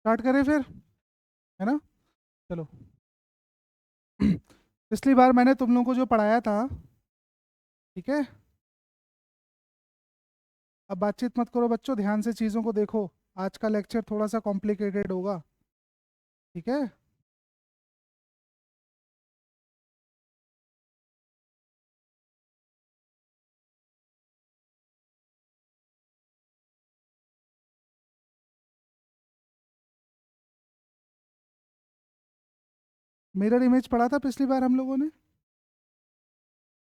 Start करें फिर, है ना? चलो। पिछली बार मैंने तुम लोगों को जो पढ़ाया था, ठीक है, अब बातचीत मत करो बच्चों, ध्यान से चीज़ों को देखो। आज का लेक्चर थोड़ा सा कॉम्प्लिकेटेड होगा, ठीक है? मिरर इमेज पढ़ा था पिछली बार हम लोगों ने।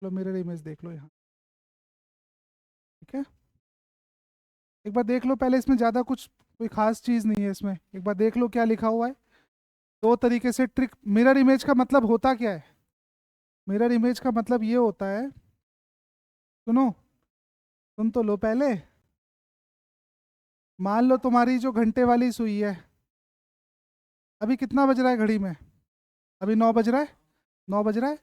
लो मिरर इमेज देख लो यहाँ, ठीक है? एक बार देख लो पहले, इसमें ज़्यादा कुछ कोई खास चीज़ नहीं है इसमें। एक बार देख लो क्या लिखा हुआ है। दो तरीके से ट्रिक, मिरर इमेज का मतलब होता क्या है? मिरर इमेज का मतलब ये होता है, सुनो, सुन तो लो पहले। मान लो तुम्हारी जो घंटे वाली सुई है, अभी कितना बज रहा है घड़ी में? अभी 9 बज रहा है। 9 बज रहा है।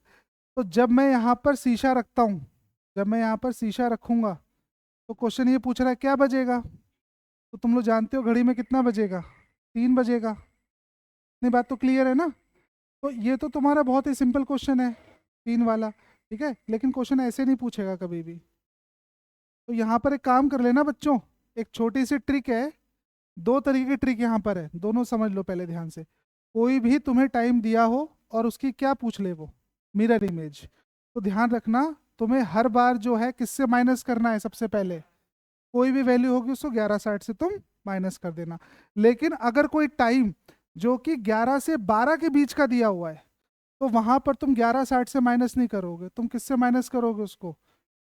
तो जब मैं यहाँ पर शीशा रखता हूँ, जब मैं यहाँ पर शीशा रखूंगा, तो क्वेश्चन ये पूछ रहा है क्या बजेगा? तो तुम लोग जानते हो घड़ी में कितना बजेगा? 3 बजेगा। इतनी बात तो क्लियर है ना? तो ये तो तुम्हारा बहुत ही सिंपल क्वेश्चन है, 3 वाला, ठीक है? लेकिन क्वेश्चन ऐसे नहीं पूछेगा कभी भी। तो यहाँ पर एक काम कर लेना बच्चों, एक छोटी सी ट्रिक है। दो तरीके की ट्रिक यहाँ पर है, दोनों समझ लो पहले ध्यान से। कोई भी तुम्हें टाइम दिया हो और उसकी क्या पूछ ले, वो मिरर इमेज, तो ध्यान रखना तुम्हें हर बार जो है किससे माइनस करना है। सबसे पहले कोई भी वैल्यू होगी उसको 11:60 से तुम माइनस कर देना। लेकिन अगर कोई टाइम जो कि 11 से 12 के बीच का दिया हुआ है, तो वहां पर तुम 11:60 से माइनस नहीं करोगे, तुम किससे माइनस करोगे उसको?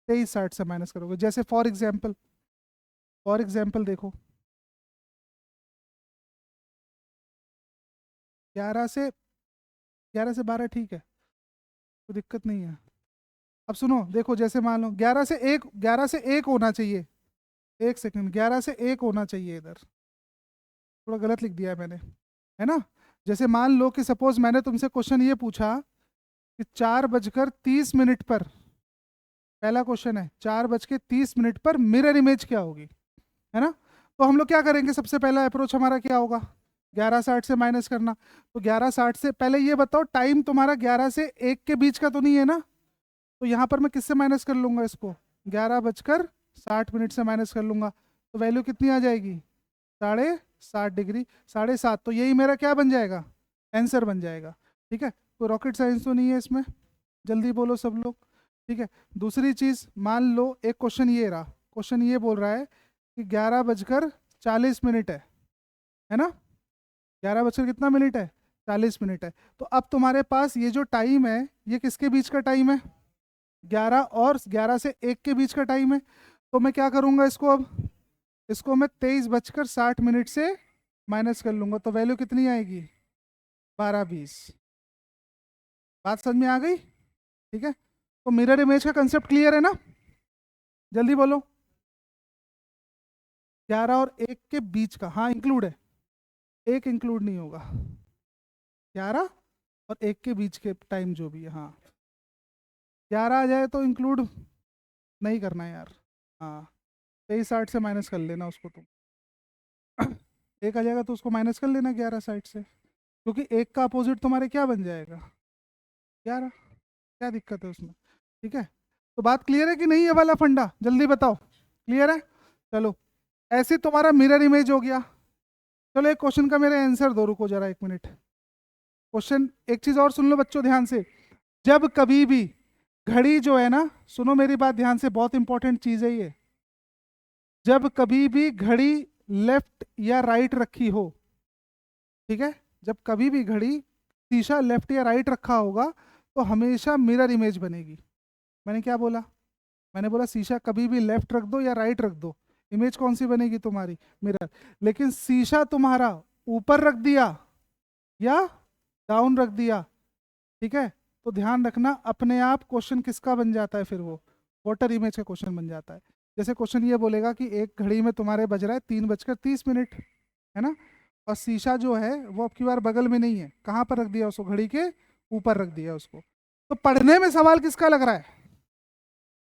23:60 से माइनस करोगे। जैसे फॉर एग्जाम्पल देखो, 11 से 12 ठीक है, कोई दिक्कत नहीं है। अब सुनो देखो, जैसे मान लो 11 से 1 होना चाहिए। एक सेकंड, 11 से 1 होना चाहिए इधर, थोड़ा गलत लिख दिया है मैंने, है ना? जैसे मान लो कि सपोज मैंने तुमसे क्वेश्चन ये पूछा कि 4:30 पर, पहला क्वेश्चन है 4:30 पर मिरर इमेज क्या होगी, है ना? तो हम लोग क्या करेंगे, सबसे पहला अप्रोच हमारा क्या होगा? 11:60 से माइनस करना। तो 11:60 से पहले ये बताओ, टाइम तुम्हारा 11 से 1 के बीच का तो नहीं है ना? तो यहाँ पर मैं किससे माइनस कर लूंगा इसको? 11:60 से माइनस कर लूंगा। तो वैल्यू कितनी आ जाएगी? 60.5 डिग्री। 7.5, तो यही मेरा क्या बन जाएगा? आंसर बन जाएगा, ठीक है? कोई रॉकेट साइंस तो नहीं है इसमें, जल्दी बोलो सब लोग, ठीक है? दूसरी चीज, मान लो एक क्वेश्चन ये रहा, क्वेश्चन ये बोल रहा है कि 11:40 है ना? 11 बजकर कितना मिनट है? 40 मिनट है। तो अब तुम्हारे पास ये जो टाइम है, ये किसके बीच का टाइम है? 11 से 1 के बीच का टाइम है। तो मैं क्या करूंगा इसको, अब इसको मैं 23:60 से माइनस कर लूंगा, तो वैल्यू कितनी आएगी? 12:20। बात समझ में आ गई? ठीक है? तो मिरर इमेज का कंसेप्ट क्लियर है ना? जल्दी बोलो। 11 और 1 के बीच का, हाँ इंक्लूड है, एक इंक्लूड नहीं होगा। 11 और 1 के बीच के टाइम जो भी है, हाँ। 11 आ जाए तो इंक्लूड नहीं करना है यार, हाँ। 23:60 से माइनस कर लेना उसको तुम। 1 आ जाएगा तो उसको माइनस कर लेना 11:60 से, क्योंकि 1 का अपोजिट तुम्हारे क्या बन जाएगा? 11। क्या दिक्कत है उसमें? ठीक है? तो बात क्लियर है कि नहीं? ये वाला फंडा जल्दी बताओ, क्लियर है? चलो, ऐसे तुम्हारा मिरर इमेज हो गया। चलो एक क्वेश्चन का मेरे आंसर दो, रुको जरा 1 मिनट। क्वेश्चन, एक चीज और सुन लो बच्चों ध्यान से। जब कभी भी घड़ी जो है ना, सुनो मेरी बात ध्यान से, बहुत इंपॉर्टेंट चीज है ये। जब कभी भी घड़ी लेफ्ट या राइट रखी हो, ठीक है, जब कभी भी घड़ी शीशा लेफ्ट या राइट रखा होगा, तो हमेशा मिरर इमेज बनेगी। मैंने क्या बोला? मैंने बोला शीशा कभी भी लेफ्ट रख दो या राइट रख दो, इमेज कौन सी बनेगी तुम्हारी? मिरर। लेकिन शीशा तुम्हारा ऊपर रख दिया या डाउन रख दिया, ठीक है, तो ध्यान रखना अपने आप क्वेश्चन किसका बन जाता है फिर? वो वाटर इमेज का क्वेश्चन बन जाता है। जैसे क्वेश्चन ये बोलेगा कि एक घड़ी में तुम्हारे बज रहा है 3:30, है ना? और शीशा जो है वो अब की बार बगल में नहीं है, कहाँ पर रख दिया उसको? घड़ी के ऊपर रख दिया उसको। तो पढ़ने में सवाल किसका लग रहा है?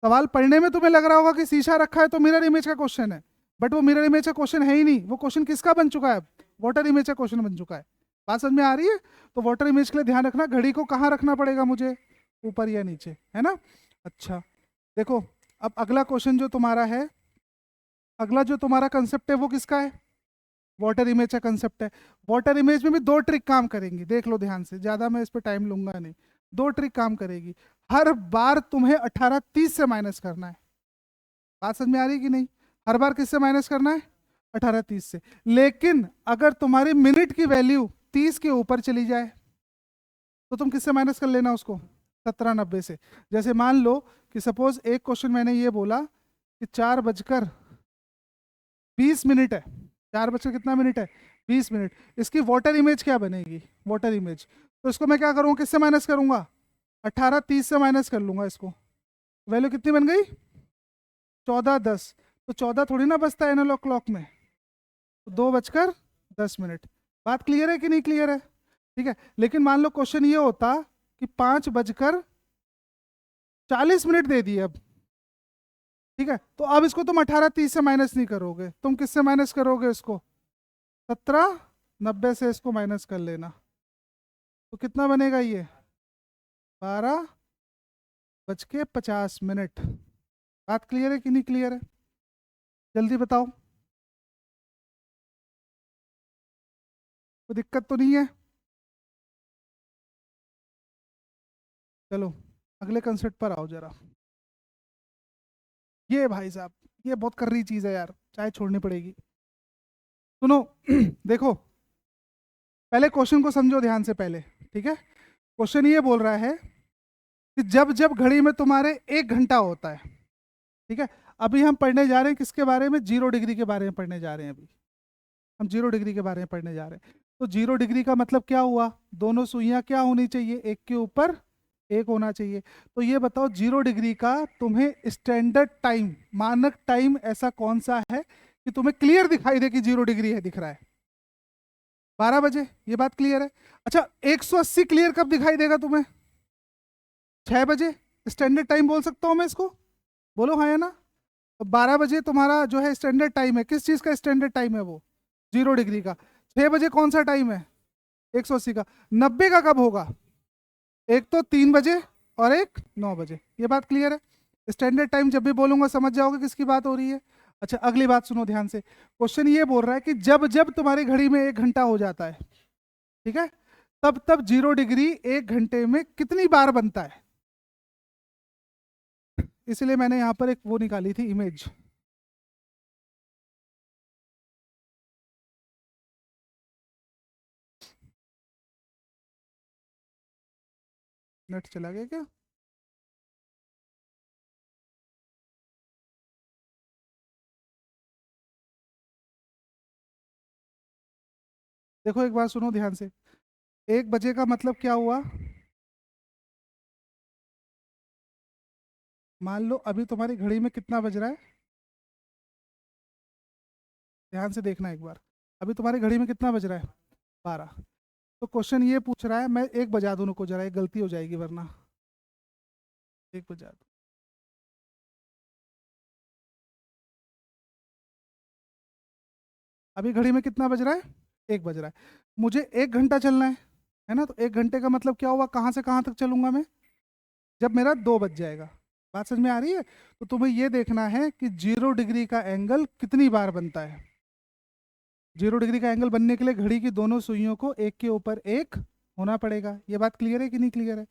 सवाल पढ़ने में तुम्हें लग रहा होगा कि शीशा रखा है तो मिरर इमेज का क्वेश्चन है, बट वो मिरर इमेज का क्वेश्चन है ही नहीं। वो क्वेश्चन किसका बन चुका है? वाटर इमेज का क्वेश्चन बन चुका है। बात समझ में आ रही है? तो वाटर इमेज के लिए ध्यान रखना, घड़ी को कहाँ रखना पड़ेगा मुझे, ऊपर या नीचे, है ना। अच्छा देखो, अब अगला क्वेश्चन जो तुम्हारा है, अगला जो तुम्हारा कंसेप्ट है वो किसका है, वाटर इमेज का कंसेप्ट है। वाटर इमेज में भी दो ट्रिक काम करेंगी, देख लो ध्यान से, ज्यादा मैं इस पर टाइम लूंगा नहीं। दो ट्रिक काम करेगी, हर बार तुम्हें 18:30 से माइनस करना है। बात समझ में आ रही है कि नहीं? हर बार किससे माइनस करना है, 18:30 से। लेकिन अगर तुम्हारी मिनट की वैल्यू 30 के ऊपर चली जाए तो तुम किससे माइनस कर लेना उसको, 17:90 से। जैसे मान लो कि सपोज एक क्वेश्चन मैंने ये बोला कि 4:20 है, 4 बजकर कितना मिनट है, 20 मिनट। इसकी वाटर इमेज क्या बनेगी, वाटर इमेज, तो इसको मैं क्या करूँगा, किससे माइनस करूंगा, 18:30 से माइनस कर लूंगा इसको। वैल्यू कितनी बन गई, 14:10। तो 14 थोड़ी ना बचता है एनालॉग क्लॉक में, तो 2:10। बात क्लियर है कि नहीं क्लियर है? ठीक है। लेकिन मान लो क्वेश्चन ये होता कि 5:40 दे दिए अब, ठीक है, तो अब इसको तुम 18:30 से माइनस नहीं करोगे, तुम किससे माइनस करोगे इसको, 17:90 से इसको माइनस कर लेना। तो कितना बनेगा ये, 12:50। बात क्लियर है कि नहीं क्लियर है? जल्दी बताओ, कोई दिक्कत तो नहीं है? चलो अगले कंसेप्ट पर आओ जरा। ये भाई साहब, ये बहुत कर रही चीज है यार, चाहे छोड़नी पड़ेगी। सुनो देखो, पहले क्वेश्चन को समझो ध्यान से पहले, ठीक है। क्वेश्चन ये बोल रहा है कि जब जब घड़ी में तुम्हारे 1 घंटा होता है, ठीक है। अभी हम पढ़ने जा रहे हैं किसके बारे में, 0 डिग्री के बारे में पढ़ने जा रहे हैं। अभी हम 0 डिग्री के बारे में पढ़ने जा रहे हैं। तो 0 डिग्री का मतलब क्या हुआ, दोनों सुइयां क्या होनी चाहिए, एक के ऊपर एक होना चाहिए। तो ये बताओ 0 डिग्री का तुम्हें स्टैंडर्ड टाइम, मानक टाइम ऐसा कौन सा है कि तुम्हें क्लियर दिखाई दे कि 0 डिग्री है, दिख रहा है, 12 बजे। ये बात क्लियर है। अच्छा 180 क्लियर कब दिखाई देगा तुम्हें, 6 बजे। स्टैंडर्ड टाइम बोल सकता हूँ मैं इसको, बोलो हाँ या ना। तो 12 बजे तुम्हारा जो है स्टैंडर्ड टाइम है, किस चीज़ का स्टैंडर्ड टाइम है वो, 0 डिग्री का। 6 बजे कौन सा टाइम है, 180 का। 90 का कब होगा, एक तो 3 बजे और एक 9 बजे। ये बात क्लियर है। स्टैंडर्ड टाइम जब भी बोलूंगा समझ जाओगे किसकी बात हो रही है। अच्छा अगली बात सुनो ध्यान से, क्वेश्चन ये बोल रहा है कि जब जब तुम्हारी घड़ी में 1 घंटा हो जाता है, ठीक है, तब तब 0 डिग्री 1 घंटे में कितनी बार बनता है। इसलिए मैंने यहाँ पर एक वो निकाली थी इमेज। नेट चला गया क्या? देखो एक बात सुनो ध्यान से, 1 बजे का मतलब क्या हुआ, मान लो अभी तुम्हारी घड़ी में कितना बज रहा है, ध्यान से देखना एक बार। अभी तुम्हारी घड़ी में कितना बज रहा है, 12। तो क्वेश्चन ये पूछ रहा है, मैं एक बजा दूं को जरा, एक गलती हो जाएगी वरना, एक बजा दूं। अभी घड़ी में कितना बज रहा है, 1 बज रहा है। मुझे 1 घंटा चलना है ना। तो 1 घंटे का मतलब क्या हुआ, कहाँ से कहाँ तक चलूंगा मैं, जब मेरा 2 बज जाएगा। बात समझ में आ रही है? तो तुम्हें ये देखना है कि 0 डिग्री का एंगल कितनी बार बनता है। 0 डिग्री का एंगल बनने के लिए घड़ी की दोनों सुइयों को एक के ऊपर एक होना पड़ेगा। ये बात क्लियर है कि नहीं क्लियर है?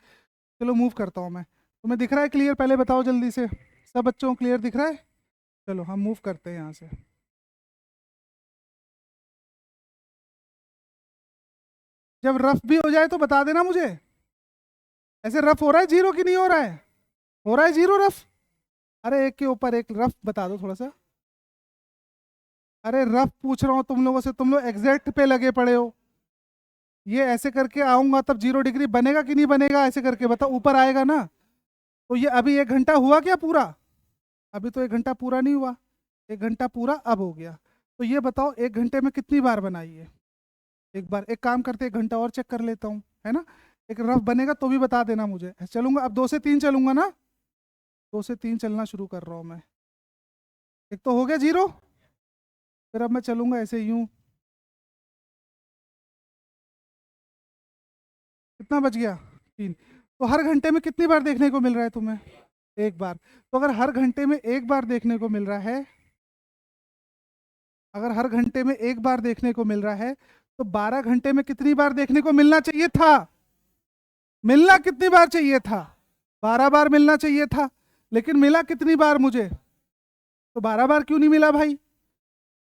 चलो मूव करता हूँ मैं, तुम्हें दिख रहा है क्लियर, पहले बताओ जल्दी से, सब बच्चों को क्लियर दिख रहा है? चलो हम मूव करते हैं यहाँ से। जब रफ भी हो जाए तो बता देना मुझे। ऐसे रफ हो रहा है जीरो की नहीं हो रहा है, हो रहा है जीरो रफ। अरे एक के ऊपर एक रफ बता दो थोड़ा सा। अरे रफ पूछ रहा हूँ तुम लोगों से, तुम लोग एग्जैक्ट पे लगे पड़े हो। ये ऐसे करके आऊंगा तब 0 डिग्री बनेगा कि नहीं बनेगा, ऐसे करके बताओ, ऊपर आएगा ना। तो ये अभी 1 घंटा हुआ क्या पूरा, अभी तो 1 घंटा पूरा नहीं हुआ, 1 घंटा पूरा अब हो गया। तो ये बताओ 1 घंटे में कितनी बार बनाई है। एक बार एक काम करते, 1 घंटा और चेक कर लेता हूँ, है ना। एक रफ बनेगा तो भी बता देना मुझे। चलूंगा अब 2 से 3 चलूंगा ना, 2 से 3 चलना शुरू कर रहा हूँ मैं। एक तो हो गया जीरो, फिर अब मैं चलूंगा ऐसे यूं, कितना बच गया 3। तो हर घंटे में कितनी बार देखने को मिल रहा है तुम्हें? एक बार। तो अगर हर घंटे में एक बार देखने को मिल रहा है, अगर हर घंटे में एक बार देखने को मिल रहा है, तो 12 घंटे में कितनी बार देखने को मिलना चाहिए था? मिलना कितनी बार चाहिए था? 12 बार मिलना चाहिए था। लेकिन मिला कितनी बार मुझे? तो 12 बार क्यों नहीं मिला भाई?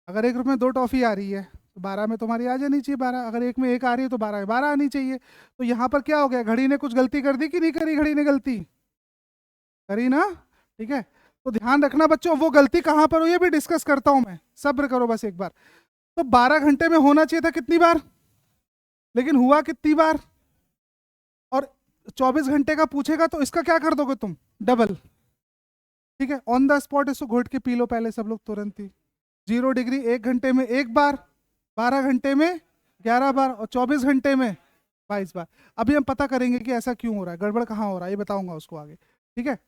अगर 1 रुपये में 2 टॉफी आ रही है तो 12 में तुम्हारी आ जानी चाहिए 12। अगर 1 में 1 आ रही है तो 12 में 12 आनी चाहिए। तो यहाँ पर क्या हो गया, घड़ी ने कुछ गलती कर दी कि नहीं करी? घड़ी ने गलती करी ना। ठीक है, तो ध्यान रखना बच्चों, वो गलती कहाँ पर हुई है भी डिस्कस करता हूं मैं, सब्र करो बस एक बार। तो 12 घंटे में होना चाहिए था कितनी बार, लेकिन हुआ कितनी बार? और 24 घंटे का पूछेगा तो इसका क्या कर दोगे तुम? डबल। ठीक है, ऑन द स्पॉट इसको घोट के पी लो पहले सब लोग तुरंत ही। 0 डिग्री 1 घंटे में 1 बार, 12 घंटे में 11 बार, और 24 घंटे में 22 बार। अभी हम पता करेंगे कि ऐसा क्यों हो रहा है, गड़बड़ कहाँ हो रहा है, ये बताऊंगा उसको आगे। ठीक है,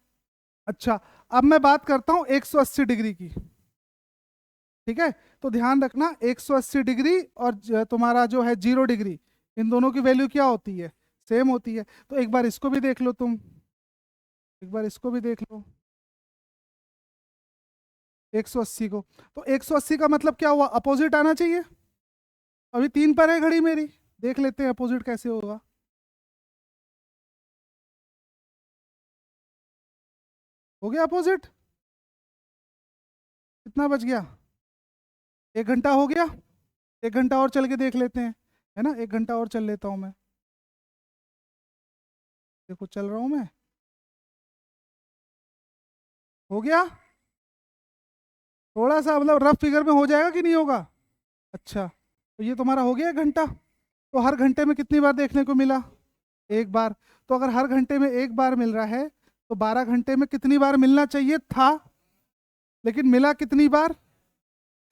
अच्छा अब मैं बात करता हूं 180 डिग्री की। ठीक है, तो ध्यान रखना 180 डिग्री और तुम्हारा जो है 0 डिग्री, इन दोनों की वैल्यू क्या होती है? सेम होती है। तो एक बार इसको भी देख लो तुम, एक बार इसको भी देख लो 180 को। तो 180 का मतलब क्या हुआ? अपोजिट आना चाहिए। अभी 3 पर है घड़ी मेरी, देख लेते हैं अपोजिट कैसे होगा। हो गया अपोजिट? कितना बच गया? 1 घंटा हो गया। 1 घंटा और चल के देख लेते हैं, है ना? 1 घंटा और चल लेता हूं मैं। देखो चल रहा हूं मैं। हो गया? थोड़ा सा मतलब रफ फिगर में हो जाएगा कि नहीं होगा? अच्छा, तो ये तुम्हारा हो गया 1 घंटा। तो हर घंटे में कितनी बार देखने को मिला? एक बार। तो अगर हर घंटे में एक बार मिल रहा है तो 12 घंटे में कितनी बार मिलना चाहिए था? लेकिन मिला कितनी बार?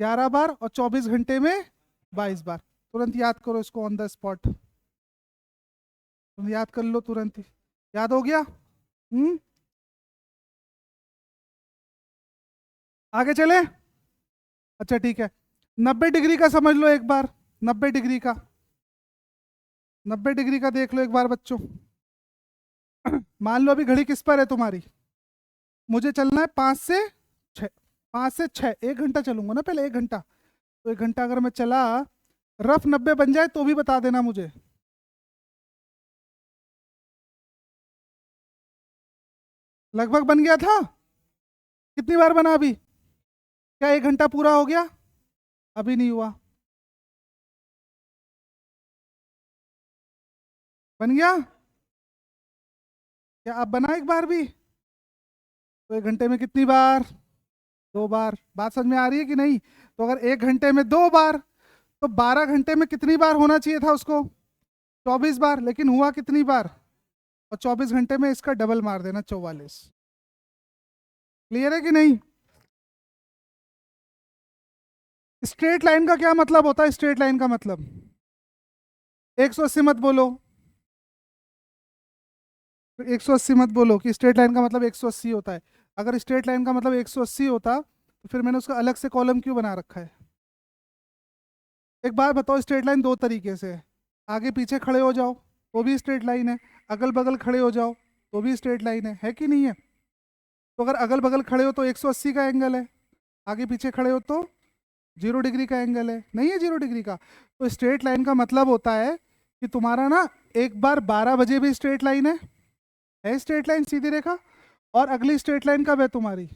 11 बार, और 24 घंटे में 22 बार। तुरंत याद करो इसको ऑन द स्पॉट, तुम याद कर लो तुरंत ही। याद हो गया? आगे चले? अच्छा ठीक है, 90 डिग्री का समझ लो एक बार। 90 डिग्री का, 90 डिग्री का देख लो एक बार बच्चों। मान लो अभी घड़ी किस पर है तुम्हारी? मुझे चलना है 5 से 6, 5 से 6, 1 घंटा चलूंगा ना पहले, 1 घंटा। तो 1 घंटा अगर मैं चला, रफ 90 बन जाए तो भी बता देना मुझे। लगभग बन गया था। कितनी बार बना अभी? क्या 1 घंटा पूरा हो गया? अभी नहीं हुआ। बन गया? क्या अब बना एक बार भी? तो 1 घंटे में कितनी बार? 2 बार। बात समझ में आ रही है कि नहीं? तो अगर 1 घंटे में 2 बार, तो 12 घंटे में कितनी बार होना चाहिए था उसको? 24 बार। लेकिन हुआ कितनी बार? और 24 घंटे में इसका डबल मार देना, 44। क्लियर है कि नहीं? स्ट्रेट लाइन का क्या मतलब होता है? स्ट्रेट लाइन का मतलब 180 मत बोलो, 180 मत बोलो कि स्ट्रेट लाइन का मतलब 180 होता है। अगर स्ट्रेट लाइन का मतलब 180 होता तो फिर मैंने उसका अलग से कॉलम क्यों बना रखा है? एक बार बताओ, स्ट्रेट लाइन 2 तरीके से है। आगे पीछे खड़े हो जाओ तो भी स्ट्रेट लाइन है, अगल बगल खड़े हो जाओ तो भी स्ट्रेट लाइन है कि नहीं है? तो अगर अगल बगल खड़े हो तो 180 का एंगल है, आगे पीछे खड़े हो तो 0 डिग्री का एंगल है, नहीं है 0 डिग्री का। तो स्ट्रेट लाइन का मतलब होता है कि तुम्हारा ना एक बार 12 बजे भी स्ट्रेट लाइन है स्ट्रेट लाइन सीधी रेखा, और अगली स्ट्रेट लाइन कब है तुम्हारी?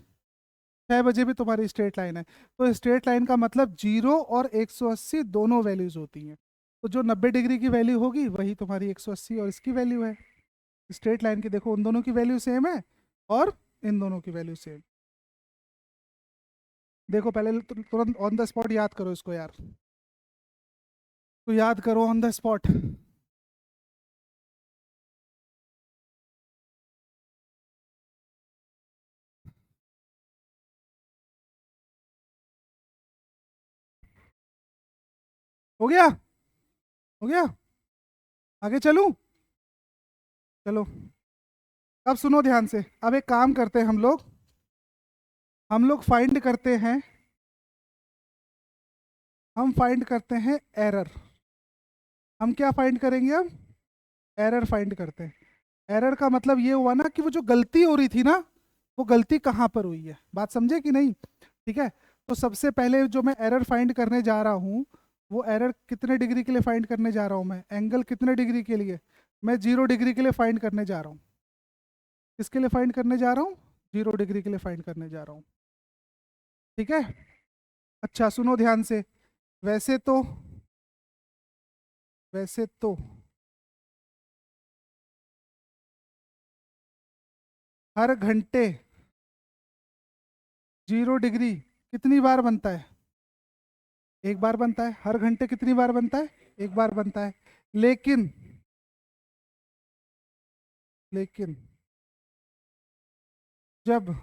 6 बजे भी तुम्हारी स्ट्रेट लाइन है। तो स्ट्रेट लाइन का मतलब 0 और 180 दोनों वैल्यूज होती हैं। तो जो 90 डिग्री की वैल्यू होगी वही तुम्हारी 180 और इसकी वैल्यू है। स्ट्रेट लाइन की देखो, उन दोनों की वैल्यू सेम है और इन दोनों की वैल्यू सेम। देखो पहले तुरंत ऑन द स्पॉट याद करो इसको यार, तो याद करो ऑन द स्पॉट। हो गया? हो गया? आगे चलूं? चलो, अब सुनो ध्यान से। अब एक काम करते हैं हम लोग फाइंड करते हैं, हम फाइंड करते हैं एरर। हम क्या फाइंड करेंगे अब? एरर फाइंड करते हैं। एरर का मतलब ये हुआ ना कि वो जो गलती हो रही थी ना, वो गलती कहाँ पर हुई है, बात समझे कि नहीं? ठीक है। तो सबसे पहले जो मैं एरर फाइंड करने जा रहा हूँ, वो एरर कितने डिग्री के लिए फाइंड करने जा रहा हूँ मैं, एंगल कितने डिग्री के लिए, मैं 0 डिग्री के लिए फाइंड करने जा रहा हूँ। किसके लिए फाइंड करने जा रहा हूँ? 0 डिग्री के लिए फाइंड करने जा रहा हूँ। ठीक है। अच्छा सुनो ध्यान से। वैसे तो वैसे तो हर घंटे 0 डिग्री कितनी बार बनता है? एक बार बनता है। हर घंटे कितनी बार बनता है? एक बार बनता है। लेकिन लेकिन जब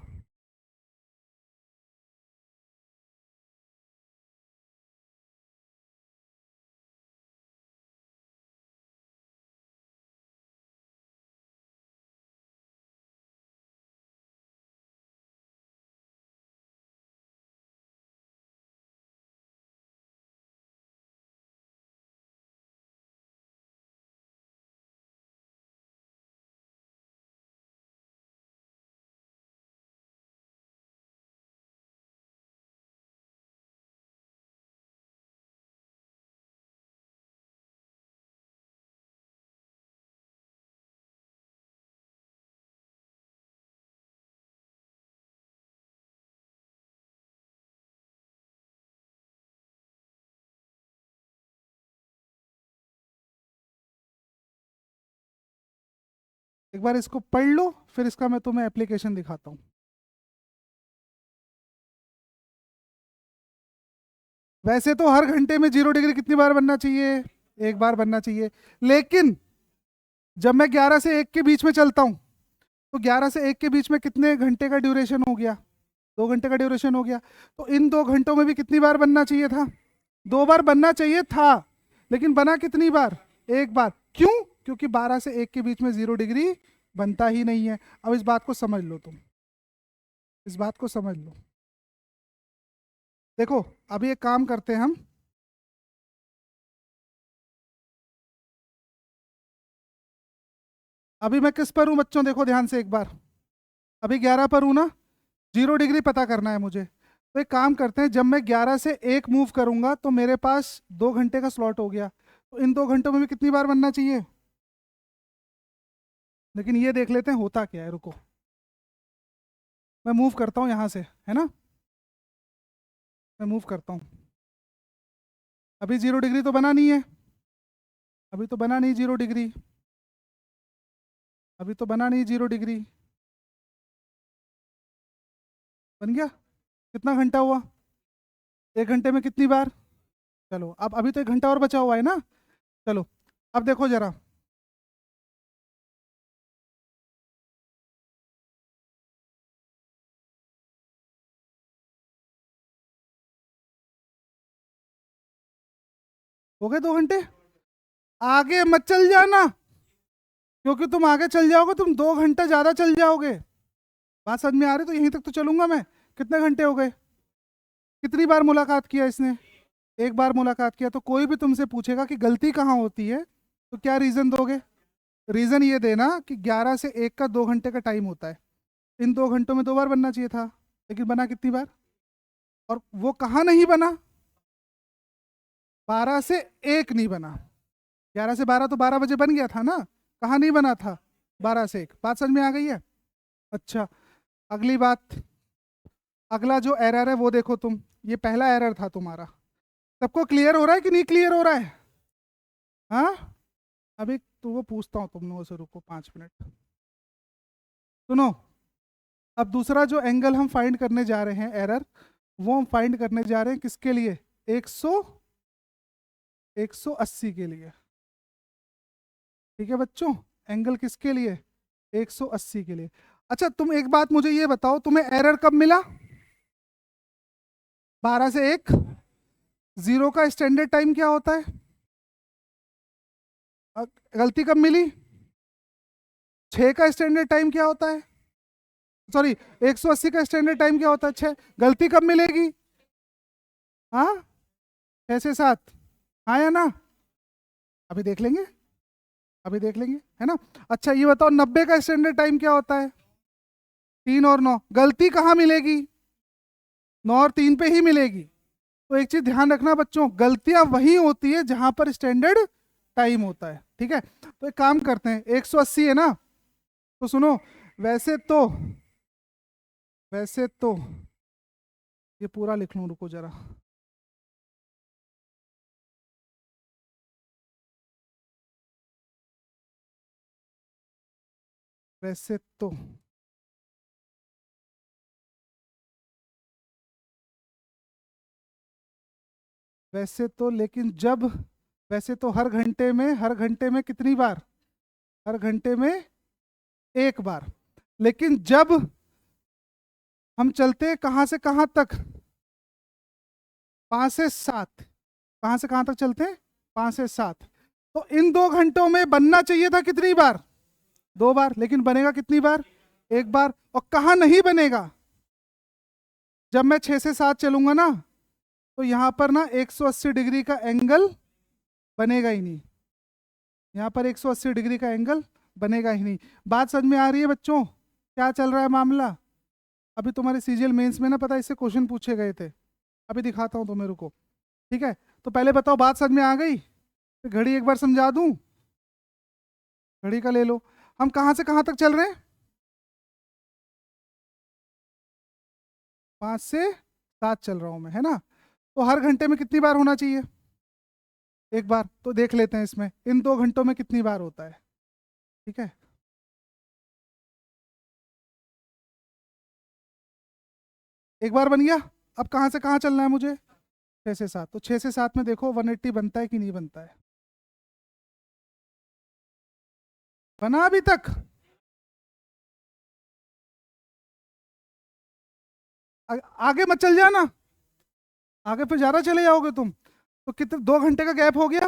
एक बार इसको पढ़ लो, फिर इसका मैं तुम्हें एप्लीकेशन दिखाता हूँ। वैसे तो हर घंटे में 0 डिग्री कितनी बार बनना चाहिए? एक बार बनना चाहिए। लेकिन जब मैं 11 से 1 के बीच में चलता हूँ, तो 11 से 1 के बीच में कितने घंटे का ड्यूरेशन हो गया? 2 घंटे का ड्यूरेशन हो गया। तो इन 2 घंटों में भी कितनी बार बनना चाहिए था? 2 बार बनना चाहिए था। लेकिन बना कितनी बार? एक बार। क्यों? क्योंकि 12 से 1 के बीच में 0 डिग्री बनता ही नहीं है। अब इस बात को समझ लो तुम, इस बात को समझ लो। देखो, अभी एक काम करते हैं हम। अभी मैं किस पर हूँ बच्चों, देखो ध्यान से एक बार। अभी 11 पर हूँ ना। 0 डिग्री पता करना है मुझे। तो एक काम करते हैं, जब मैं 11 से 1 मूव करूंगा तो मेरे पास 2 घंटे का स्लॉट हो गया। तो इन 2 घंटों में भी कितनी बार बनना चाहिए? लेकिन ये देख लेते हैं होता क्या है, रुको। मैं मूव करता हूँ यहाँ से, है ना। मैं मूव करता हूँ। अभी 0 डिग्री तो बना नहीं है। अभी तो बना नहीं 0 डिग्री। अभी तो बना नहीं 0 डिग्री। बन गया? कितना घंटा हुआ? 1 घंटे में कितनी बार? चलो अब अभी तो 1 घंटा और बचा हुआ है ना। चलो अब देखो जरा। हो गए 2 घंटे। आगे मत चल जाना, क्योंकि तुम आगे चल जाओगे तुम 2 घंटे ज्यादा चल जाओगे। बात समझ में आ रही? तो यहीं तक तो चलूंगा मैं। कितने घंटे हो गए? कितनी बार मुलाकात किया इसने? एक बार मुलाकात किया। तो कोई भी तुमसे पूछेगा कि गलती कहाँ होती है, तो क्या रीजन दोगे? रीजन ये देना कि 11 से 1 का 2 घंटे का टाइम होता है। इन 2 घंटों में 2 बार बनना चाहिए था, लेकिन बना कितनी बार? और वो कहाँ नहीं बना? 12 से 1 नहीं बना। 11 से 12 तो 12 बजे बन गया था ना। कहाँ नहीं बना था? 12 से 1। बात समझ में आ गई है? अच्छा, अगली बात। अगला जो एरर है वो देखो तुम। ये पहला एरर था तुम्हारा। सबको क्लियर हो रहा है कि नहीं क्लियर हो रहा है? हाँ। अभी तो वो पूछता हूँ तुम लोगों से, रुको 5 मिनट। सुनो। अब दूसरा जो एंगल हम फाइंड करने जा रहे हैं एरर, वो हम फाइंड करने जा रहे हैं किसके लिए? 100 180 के लिए। ठीक है बच्चों। एंगल किसके लिए? 180 के लिए। अच्छा तुम एक बात मुझे ये बताओ, तुम्हें एरर कब मिला? 12 से 1। जीरो का स्टैंडर्ड टाइम क्या होता है? अ, गलती कब मिली? 6 का स्टैंडर्ड टाइम क्या होता है? सॉरी, 180 का स्टैंडर्ड टाइम क्या होता है? 6। गलती कब मिलेगी? हाँ, 6 से 7। हाँ या ना? अभी देख लेंगे। अभी देख लेंगे, है ना। अच्छा ये बताओ 90 का स्टैंडर्ड टाइम क्या होता है? 3 और 9। गलती कहाँ मिलेगी? 9 और 3 पे ही मिलेगी। तो एक चीज ध्यान रखना बच्चों, गलतियां वही होती है जहां पर स्टैंडर्ड टाइम होता है, ठीक है। तो एक काम करते हैं, 180 है ना, तो सुनो, वैसे तो वैसे तो ये पूरा लिख लूं, रुको जरा। वैसे तो वैसे तो लेकिन जब वैसे तो हर घंटे में कितनी बार? हर घंटे में एक बार। लेकिन जब हम चलते हैं कहाँ से कहाँ तक? 5 से 7। कहाँ से कहाँ तक चलते हैं? 5 से 7। तो इन 2 घंटों में बनना चाहिए था कितनी बार? 2 बार। लेकिन बनेगा कितनी बार? एक बार। और कहाँ नहीं बनेगा? जब मैं 6 से 7 चलूंगा ना, तो यहां पर ना 180 डिग्री का एंगल बनेगा ही नहीं। यहाँ पर 180 डिग्री का एंगल बनेगा ही नहीं। बात समझ में आ रही है बच्चों, क्या चल रहा है मामला? अभी तुम्हारे सीजीएल मेंस में ना, पता है, इससे क्वेश्चन पूछे गए थे। अभी दिखाता हूँ तुम्हें, रुको। ठीक है, तो पहले बताओ बात समझ में आ गई? फिर घड़ी एक बार समझा दूं, घड़ी का ले लो। हम कहाँ से कहाँ तक चल रहे हैं? 5 से 7 चल रहा हूं मैं, है ना। तो हर घंटे में कितनी बार होना चाहिए? एक बार। तो देख लेते हैं इसमें इन 2 घंटों में कितनी बार होता है। ठीक है, एक बार बन गया। अब कहाँ से कहाँ चलना है मुझे? 6 से 7। तो 6 से 7 में देखो 180 बनता है कि नहीं बनता है? बना अभी तक? आगे मत चल जाना, आगे फिर ज्यादा चले जाओगे तुम। तो कितने, 2 घंटे का गैप हो गया।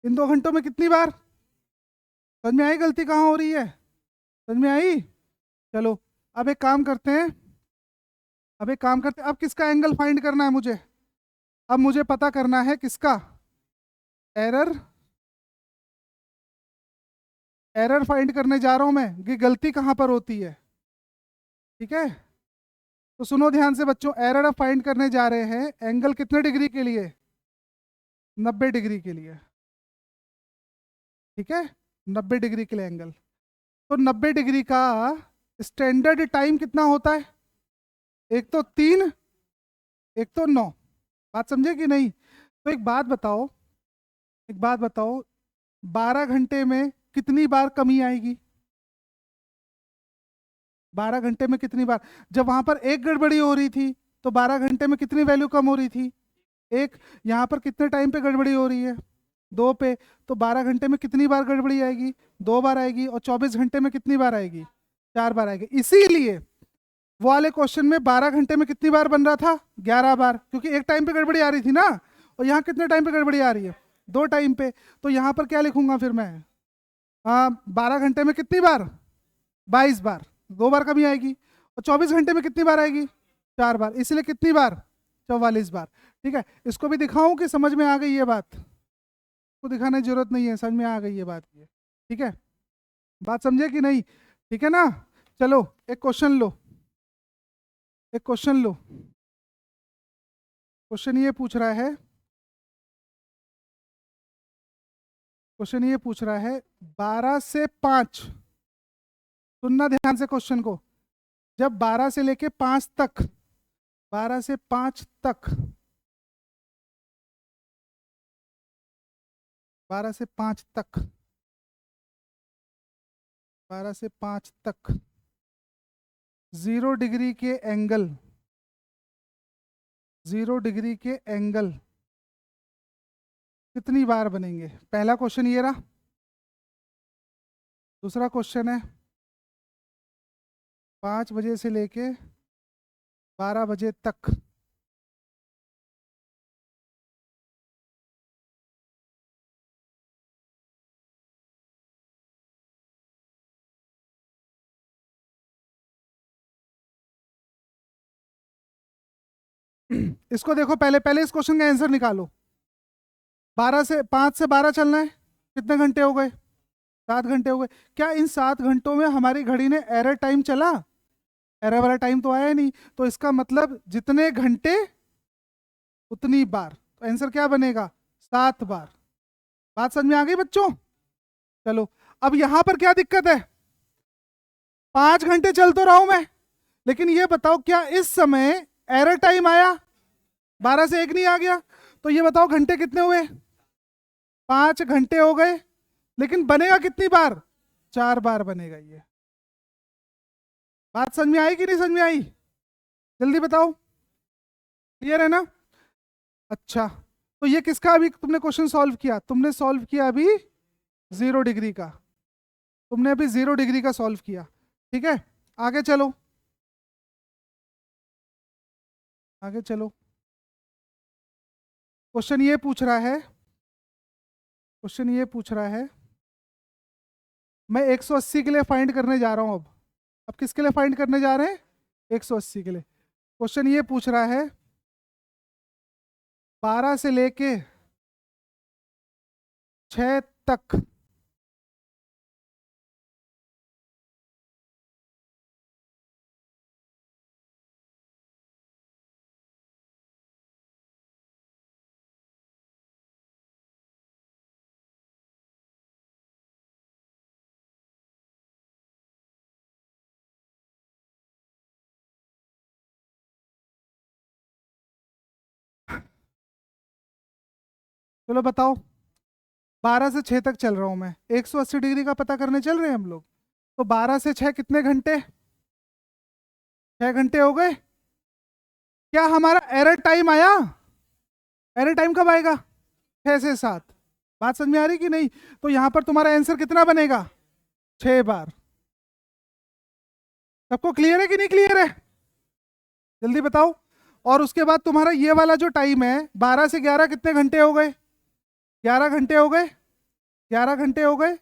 इन 2 घंटों में कितनी बार? समझ में आई गलती कहाँ हो रही है? समझ में आई? चलो, अब एक काम करते हैं, अब किसका एंगल फाइंड करना है मुझे? अब मुझे पता करना है किसका? एरर। एरर फाइंड करने जा रहा हूं मैं कि गलती कहाँ पर होती है। ठीक है, तो सुनो ध्यान से बच्चों, एरर अब फाइंड करने जा रहे हैं एंगल कितने डिग्री के लिए? 90 डिग्री के लिए। ठीक है, 90 डिग्री के लिए एंगल। तो 90 डिग्री का स्टैंडर्ड टाइम कितना होता है? एक तो 3, एक तो 9। बात समझे कि नहीं? तो एक बात बताओ, 12 घंटे में कितनी बार कमी आएगी? 12 घंटे में कितनी बार? जब वहां पर एक गड़बड़ी हो रही थी, तो 12 घंटे में कितनी वैल्यू कम हो रही थी? एक। यहाँ पर कितने टाइम पे गड़बड़ी हो रही है? 2 पे। तो 12 घंटे में कितनी बार गड़बड़ी आएगी? 2 बार आएगी। और 24 घंटे में कितनी बार आएगी? 4 बार आएगी। इसीलिए वो वाले क्वेश्चन में 12 घंटे में कितनी बार बन रहा था? 11 बार, क्योंकि एक टाइम पे गड़बड़ी आ रही थी ना। और यहाँ कितने टाइम पे गड़बड़ी आ रही है? 2 टाइम पे। तो यहाँ पर क्या लिखूंगा फिर मैं? हाँ, 12 घंटे में कितनी बार? 22 बार। 2 बार कमी आएगी। और 24 घंटे में कितनी बार आएगी? 4 बार। इसलिए कितनी बार? 44 बार। ठीक है, इसको भी दिखाऊं कि समझ में आ गई ये बात? को दिखाने की जरूरत नहीं है, समझ में आ गई ये बात ये। ठीक है, बात समझे कि नहीं? ठीक है ना। चलो, एक क्वेश्चन लो, एक क्वेश्चन लो। क्वेश्चन ये पूछ रहा है, क्वेश्चन ये पूछ रहा है 12 से 5। सुनना ध्यान से क्वेश्चन को। जब 12 से लेके 5 तक, 12 से 5 तक, 12 से 5 तक, 12 से 5 तक 0 डिग्री के एंगल, 0 डिग्री के एंगल कितनी बार बनेंगे? पहला क्वेश्चन ये रहा। दूसरा क्वेश्चन है 5 बजे से लेके 12 बजे तक इसको देखो, पहले पहले इस क्वेश्चन का आंसर निकालो। 5 से 12 चलना है, कितने घंटे हो गए? 7 घंटे हो गए। क्या इन 7 घंटों में हमारी घड़ी ने एरर टाइम चला? एरर वाला टाइम तो आया नहीं। तो इसका मतलब जितने घंटे उतनी बार, तो आंसर क्या बनेगा? 7 बार। बात समझ में आ गई बच्चों? चलो, अब यहां पर क्या दिक्कत है? 5 घंटे चल तो रहा हूं मैं, लेकिन ये बताओ क्या इस समय एरर टाइम आया? 12 से 1 नहीं आ गया? तो ये बताओ घंटे कितने हुए? 5 घंटे हो गए, लेकिन बनेगा कितनी बार? 4 बार बनेगा ये। बात समझ में आई कि नहीं समझ में आई? जल्दी बताओ, क्लियर है ना? अच्छा, तो ये किसका अभी तुमने क्वेश्चन सॉल्व किया? तुमने सॉल्व किया अभी 0 डिग्री का। तुमने अभी 0 डिग्री का सॉल्व किया। ठीक है, आगे चलो, आगे चलो। क्वेश्चन ये पूछ रहा है, क्वेश्चन ये पूछ रहा है, मैं 180 के लिए फाइंड करने जा रहा हूं। अब किसके लिए फाइंड करने जा रहे हैं? 180 के लिए। क्वेश्चन ये पूछ रहा है 12 से लेके 6 तक चलो बताओ, 12 से 6 तक चल रहा हूं मैं, 180 डिग्री का पता करने चल रहे हैं हम लोग। तो 12 से 6 कितने घंटे? 6 घंटे हो गए। क्या हमारा एरर टाइम आया? एरर टाइम कब आएगा? 6 से 7। बात समझ में आ रही कि नहीं? तो यहां पर तुम्हारा आंसर कितना बनेगा? 6 बार। सबको क्लियर है कि नहीं क्लियर है? जल्दी बताओ। और उसके बाद तुम्हारा ये वाला जो टाइम है 12 से 11 कितने घंटे हो गए? 11 घंटे हो गए। 11 घंटे हो गए।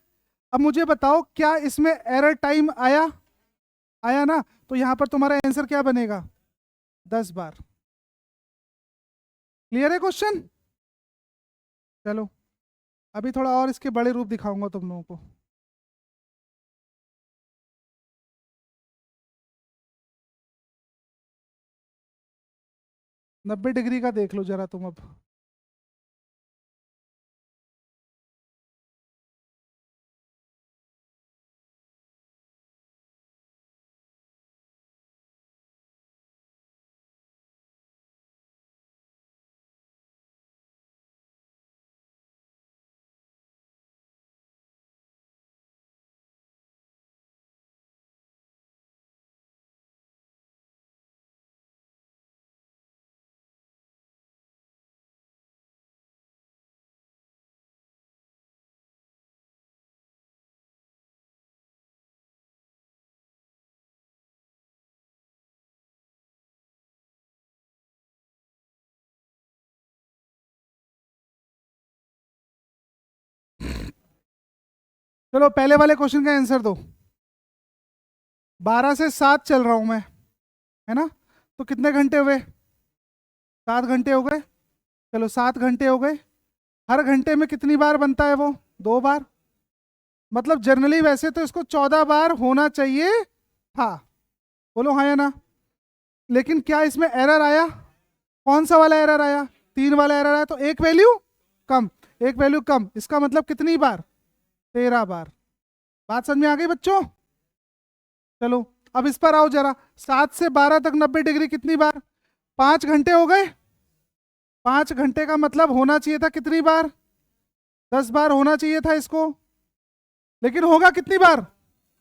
अब मुझे बताओ क्या इसमें एरर टाइम आया? आया ना? तो यहां पर तुम्हारा आंसर क्या बनेगा? 10 बार। क्लियर है क्वेश्चन? चलो, अभी थोड़ा और इसके बड़े रूप दिखाऊंगा तुम लोगों को। 90 डिग्री का देख लो जरा तुम अब। चलो पहले वाले क्वेश्चन का आंसर दो। 12 से 7 चल रहा हूं मैं, है ना? तो कितने घंटे हुए? 7 घंटे हो गए। चलो 7 घंटे हो गए। हर घंटे में कितनी बार बनता है वो? 2 बार। मतलब जनरली वैसे तो इसको 14 बार होना चाहिए था। बोलो हाँ या ना? लेकिन क्या इसमें एरर आया? कौन सा वाला एरर आया? 3 वाला एरर आया, तो एक वैल्यू कम। एक वैल्यू कम, इसका मतलब कितनी बार? 13 बार। बात समझ में आ गई बच्चों? चलो, अब इस पर आओ जरा। 7 से 12 तक 90 डिग्री कितनी बार? 5 घंटे हो गए। 5 घंटे का मतलब होना चाहिए था कितनी बार? 10 बार होना चाहिए था इसको, लेकिन होगा कितनी बार?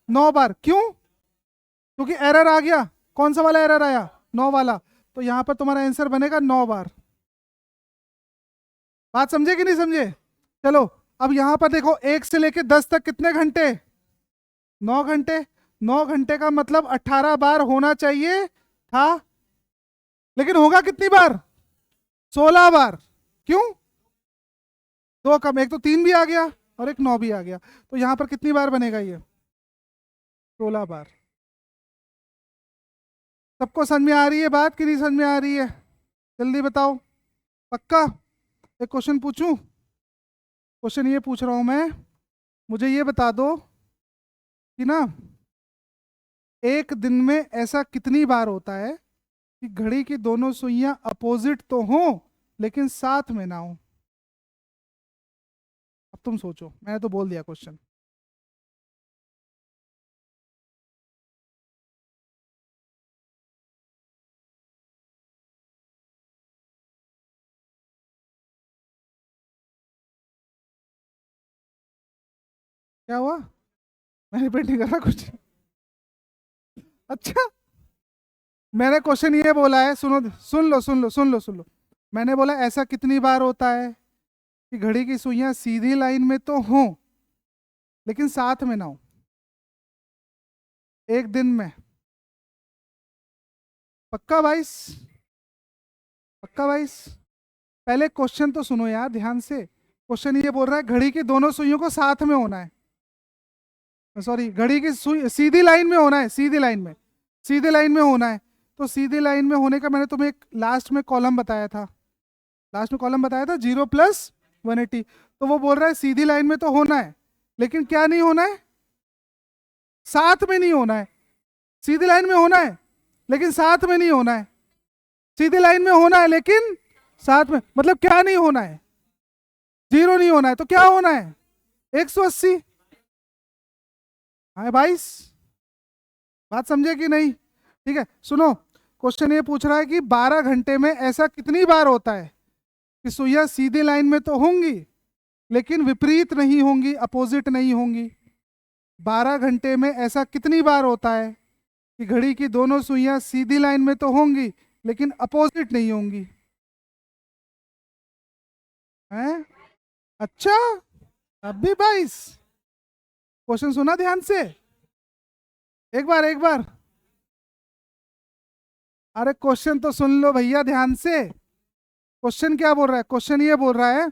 9 बार। क्यों? क्योंकि एरर आ गया। कौन सा वाला एरर आया? 9 वाला। तो यहां पर तुम्हारा आंसर बनेगा 9 बार। बात समझे कि नहीं समझे? चलो, अब यहां पर देखो, 1 से लेके 10 तक कितने घंटे? 9 घंटे। 9 घंटे का मतलब 18 बार होना चाहिए था, लेकिन होगा कितनी बार? 16 बार। क्यों? दो कम, एक तो 3 भी आ गया और एक 9 भी आ गया। तो यहां पर कितनी बार बनेगा ये? 16 बार। सबको समझ में आ रही है बात कि नहीं समझ में आ रही है? जल्दी बताओ। पक्का? एक क्वेश्चन पूछूं? क्वेश्चन ये पूछ रहा हूं मैं, मुझे ये बता दो कि ना, एक दिन में ऐसा कितनी बार होता है कि घड़ी की दोनों सुइयां अपोजिट तो हों लेकिन साथ में ना हो। अब तुम सोचो, मैंने तो बोल दिया क्वेश्चन। क्या हुआ? मैं रिपीट नहीं कर रहा कुछ। अच्छा, मैंने क्वेश्चन ये बोला है, सुनो, सुन लो सुन लो सुन लो सुन लो। मैंने बोला ऐसा कितनी बार होता है कि घड़ी की सुइयां सीधी लाइन में तो हों लेकिन साथ में ना हो, एक दिन में। पक्का बाईस? पक्का बाईस? पहले क्वेश्चन तो सुनो यार ध्यान से। क्वेश्चन ये बोल रहा है घड़ी की दोनों सुइयों को साथ में होना है। सॉरी, घड़ी की सुई सीधी लाइन में होना है, सीधी लाइन में, सीधी लाइन में होना है। तो सीधी लाइन में होने का मैंने तुम्हें एक लास्ट में कॉलम बताया था, लास्ट में कॉलम बताया था 0 + 180। तो वो बोल रहा है सीधी लाइन में तो होना है लेकिन क्या नहीं होना है, साथ में नहीं होना है। सीधी लाइन में होना है लेकिन साथ में नहीं होना है। सीधी लाइन में होना है लेकिन साथ में, मतलब क्या नहीं होना है? 0 नहीं होना है तो क्या होना है? 180। हाँ 22। बात समझे कि नहीं? ठीक है, सुनो। क्वेश्चन ये पूछ रहा है कि 12 घंटे में ऐसा कितनी बार होता है कि सुइयां सीधी लाइन में तो होंगी लेकिन विपरीत नहीं होंगी, अपोजिट नहीं होंगी। 12 घंटे में ऐसा कितनी बार होता है कि घड़ी की दोनों सुइयां सीधी लाइन में तो होंगी लेकिन अपोजिट नहीं होंगी? हैं? अच्छा, अब भी 22? क्वेश्चन सुना ध्यान से? एक बार, एक बार। अरे क्वेश्चन तो सुन लो भैया ध्यान से। क्वेश्चन क्या बोल रहा है? क्वेश्चन ये बोल रहा है,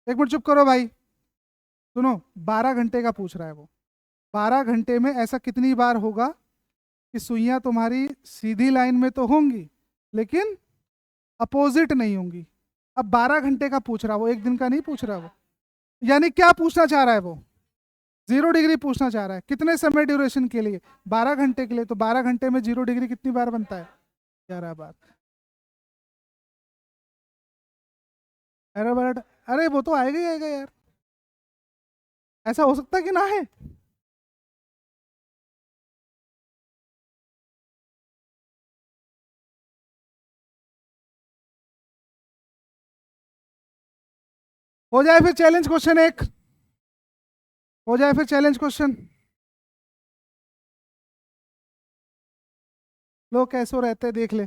एक मिनट चुप करो भाई, सुनो। 12 घंटे का पूछ रहा है वो। 12 घंटे में ऐसा कितनी बार होगा कि सुइयां तुम्हारी सीधी लाइन में तो होंगी लेकिन अपोजिट नहीं होंगी? अब 12 घंटे का पूछ रहा है वो, एक दिन का नहीं पूछ रहा वो। यानी क्या पूछना चाह रहा है वो? 0 डिग्री पूछना चाह रहा है। कितने समय ड्यूरेशन के लिए? 12 घंटे के लिए। तो 12 घंटे में 0 डिग्री कितनी बार बनता है? 11 बार। अरे, अरे वो तो आएगा ही आएगा यार। ऐसा हो सकता है कि ना है? हो जाए फिर चैलेंज क्वेश्चन एक। हो जाए फिर चैलेंज क्वेश्चन। लोग कैसे रहते हैं देख ले।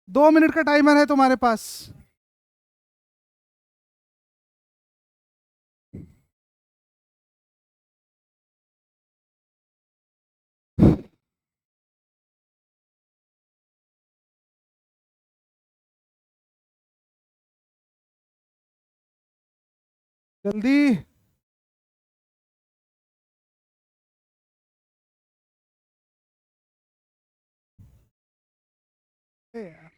2 मिनट का टाइमर है तुम्हारे पास। जल्दी। ए यार।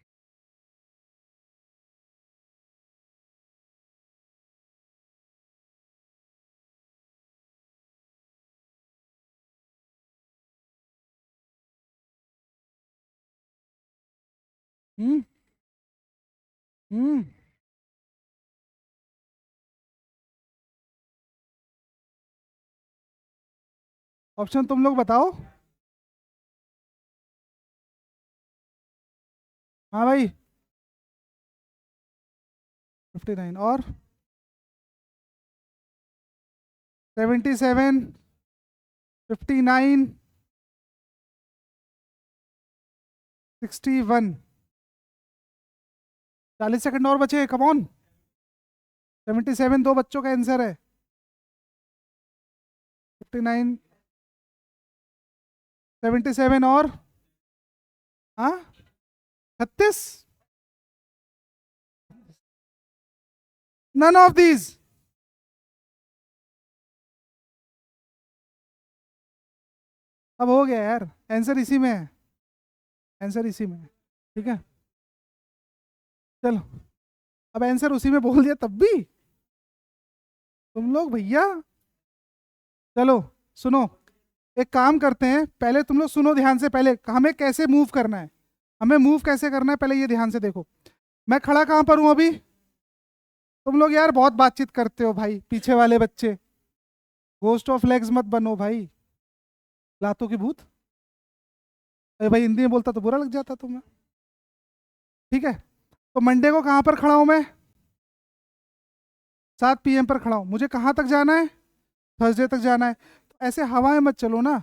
हम्म। हम्म। ऑप्शन तुम लोग बताओ। हाँ भाई। 59 और 77, 59, 61। 40 सेकंड और बचे, कम ऑन। 77 दो बच्चों का आंसर है। 59, 77 और, हाँ, 36। None of these. अब हो गया यार, आंसर इसी में है। आंसर इसी में है, ठीक है। चलो, अब आंसर उसी में बोल दिया तब भी तुम लोग भैया। चलो सुनो, एक काम करते हैं, पहले तुम लोग सुनो ध्यान से, पहले हमें कैसे मूव करना है, हमें मूव कैसे करना है पहले ये ध्यान से देखो। मैं खड़ा कहाँ पर हूँ अभी? तुम लोग यार बहुत बातचीत करते हो भाई, पीछे वाले बच्चे, घोस्ट ऑफ लेग्स मत बनो भाई, लातों की भूत। अरे भाई हिंदी में बोलता तो बुरा लग जाता तुम्हें, ठीक है। तो मंडे को कहाँ पर खड़ा हूँ मैं? 7 PM पर खड़ा हूँ। मुझे कहाँ तक जाना है? थर्सडे तक जाना है। तो ऐसे हवा में मत चलो ना,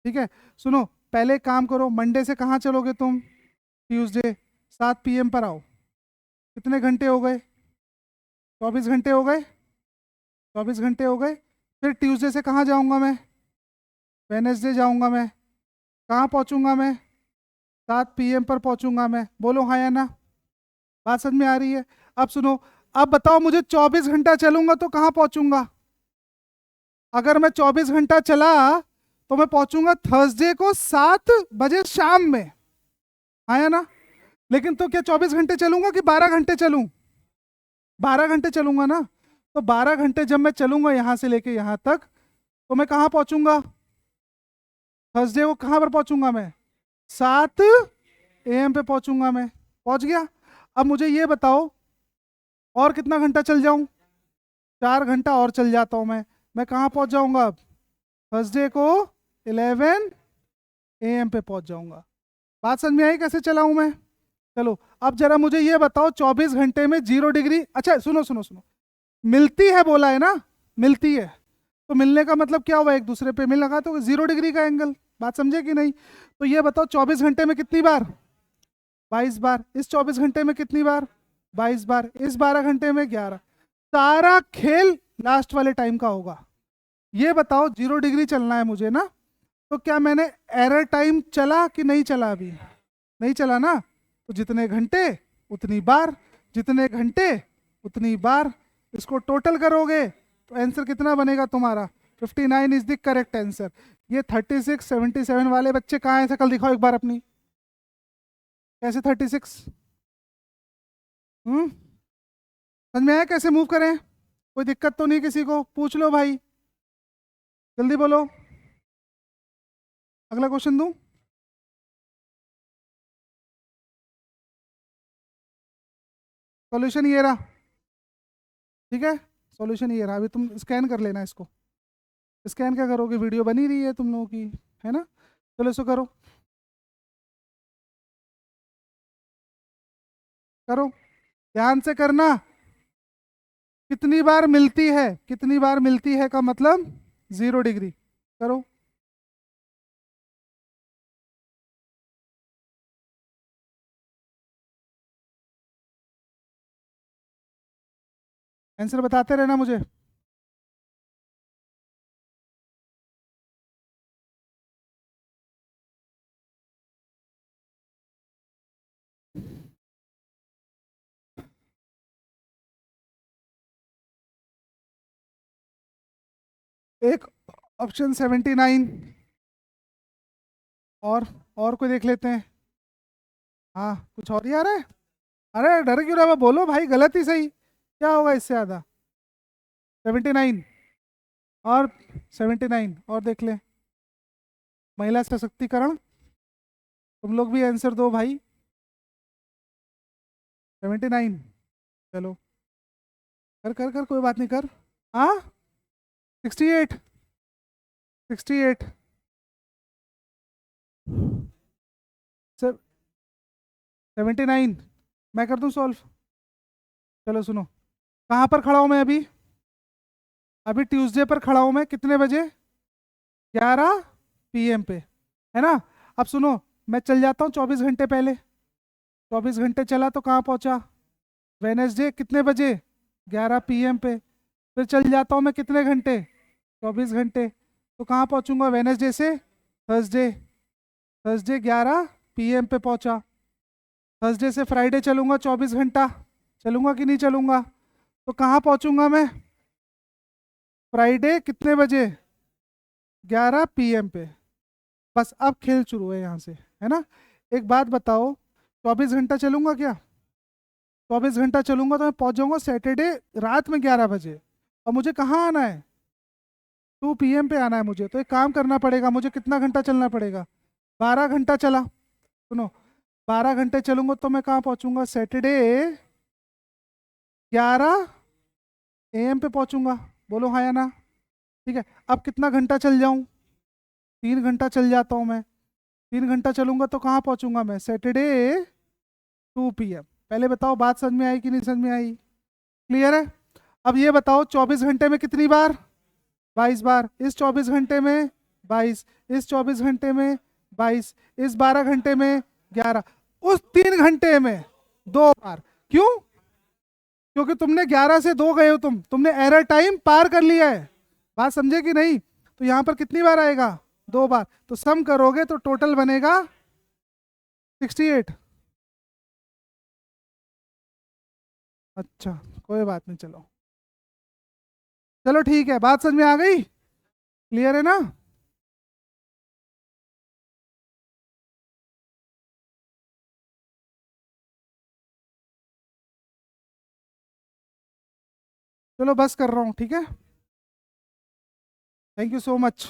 ठीक है। सुनो, पहले एक काम करो, मंडे से कहाँ चलोगे तुम? ट्यूसडे 7 PM पर आओ। कितने घंटे हो गए? 24 घंटे हो गए, 24 घंटे हो गए। फिर ट्यूसडे से कहाँ जाऊँगा मैं? वेनेसडे जाऊँगा मैं। कहाँ पहुँचूँगा मैं? 7 PM पर पहुँचूँगा मैं। बोलो हाँ या ना, बात समझ में आ रही है? अब सुनो, अब बताओ मुझे 24 घंटा चलूंगा तो कहाँ पहुँचूँगा? अगर मैं 24 घंटा चला तो मैं पहुँचूँगा थर्सडे को 7 बजे शाम में, हाँ या ना? लेकिन तो क्या 24 घंटे चलूंगा कि 12 घंटे चलूँ? 12 घंटे चलूंगा ना। तो 12 घंटे जब मैं चलूंगा यहाँ से लेके यहाँ तक, तो मैं कहाँ पहुँचूँगा? थर्सडे को कहाँ पर पहुँचूँगा मैं? 7 AM पे पहुँचूँगा मैं। पहुँच गया। अब मुझे ये बताओ, और कितना घंटा चल जाऊँ? 4 घंटा और चल जाता हूँ मैं कहाँ पहुँच जाऊँगा अब? थर्सडे को 11 AM पे पहुँच जाऊँगा। बात समझ में आई कैसे चला हूँ मैं? चलो अब जरा मुझे ये बताओ, 24 घंटे में 0 डिग्री, अच्छा सुनो सुनो सुनो, मिलती है बोला है ना, मिलती है, तो मिलने का मतलब क्या हुआ? एक दूसरे पे मिल लगा तो 0 डिग्री का एंगल। बात समझे कि नहीं? तो ये बताओ 24 घंटे में कितनी बार? 22 बार। इस 24 घंटे में कितनी बार? 22 बार। इस 12 घंटे में 11। सारा खेल लास्ट वाले टाइम का होगा। ये बताओ 0 डिग्री चलना है मुझे ना, तो क्या मैंने एरर टाइम चला कि नहीं चला? अभी नहीं चला ना। तो जितने घंटे उतनी बार, जितने घंटे उतनी बार, इसको टोटल करोगे तो आंसर कितना बनेगा तुम्हारा? 59 इज द करेक्ट आंसर। ये 36 77 वाले बच्चे कहाँ हैं? शकल दिखाओ एक बार अपनी। कैसे 36? समझ में आया कैसे मूव करें? कोई दिक्कत तो नहीं किसी को? पूछ लो भाई, जल्दी बोलो। अगला क्वेश्चन दूं? सॉल्यूशन ये रहा, ठीक है। सॉल्यूशन ये रहा, अभी तुम स्कैन कर लेना इसको। स्कैन क्या करोगे, वीडियो बनी रही है तुम लोगों की, है ना? चलो इसको करो, करो ध्यान से करना। कितनी बार मिलती है, कितनी बार मिलती है का मतलब 0 डिग्री। करो। आंसर बताते रहना मुझे। एक ऑप्शन 79, और कोई देख लेते हैं। हाँ कुछ और ही आ रहा है? अरे डर क्यों रहा? बोलो भाई, गलत ही सही, क्या होगा इससे ज़्यादा? 79 और 79 और देख ले। महिला सशक्तिकरण, तुम लोग भी आंसर दो भाई। 79। चलो कर कर कर, कोई बात नहीं, कर। हाँ 68, 68। 79। मैं कर दूं सॉल्व? चलो सुनो, कहाँ पर खड़ा हूँ मैं अभी? अभी ट्यूसडे पर खड़ा हूँ मैं, कितने बजे? 11 PM पे, है ना? अब सुनो, मैं चल जाता हूँ 24 घंटे पहले। 24 घंटे चला तो कहाँ पहुँचा? वेनेसडे कितने बजे? 11 PM पे। फिर चल जाता हूँ मैं कितने घंटे? 24 घंटे। तो कहाँ पहुँचूंगा वेनेसडे से? थर्सडे। थर्सडे 11 PM पे पहुँचा। थर्सडे से फ्राइडे चलूंगा 24 घंटा, चलूंगा कि नहीं चलूंगा? तो कहाँ पहुँचूंगा मैं फ्राइडे कितने बजे? 11 PM पे। बस अब खेल शुरू है यहाँ से, है ना? एक बात बताओ, 24 घंटा चलूंगा क्या? 24 घंटा चलूंगा तो मैं पहुंच जाऊंगा सैटरडे रात में 11 बजे। और मुझे कहाँ आना है? 2 PM पे आना है मुझे। तो एक काम करना पड़ेगा, मुझे कितना घंटा चलना पड़ेगा? 12 घंटा चला। सुनो, 12 घंटे चलूंगा तो मैं कहाँ पहुंचूंगा? सैटरडे 11 AM पे पहुंचूंगा। बोलो हाँ या ना? ठीक है। अब कितना घंटा चल जाऊं? 3 घंटा चल जाता हूँ मैं। 3 घंटा चलूंगा तो कहाँ पहुंचूंगा मैं? Saturday 2 PM। पहले बताओ बात समझ में आई कि नहीं समझ में आई? क्लियर है? अब ये बताओ 24 घंटे में कितनी बार? 22 बार। इस 24 घंटे में 22, इस 24 घंटे में 22, इस 12 घंटे में 11, उस 3 घंटे में 2 बार। क्यों? क्योंकि तुमने 11 से 2 गए हो, तुमने एरर टाइम पार कर लिया है। बात समझे कि नहीं? तो यहाँ पर कितनी बार आएगा? 2 बार। तो सम करोगे तो टोटल बनेगा 68। अच्छा, कोई बात नहीं, चलो। चलो ठीक है, बात समझ में आ गई? क्लियर है ना? चलो बस कर रहा हूँ, ठीक है। Thank you so much.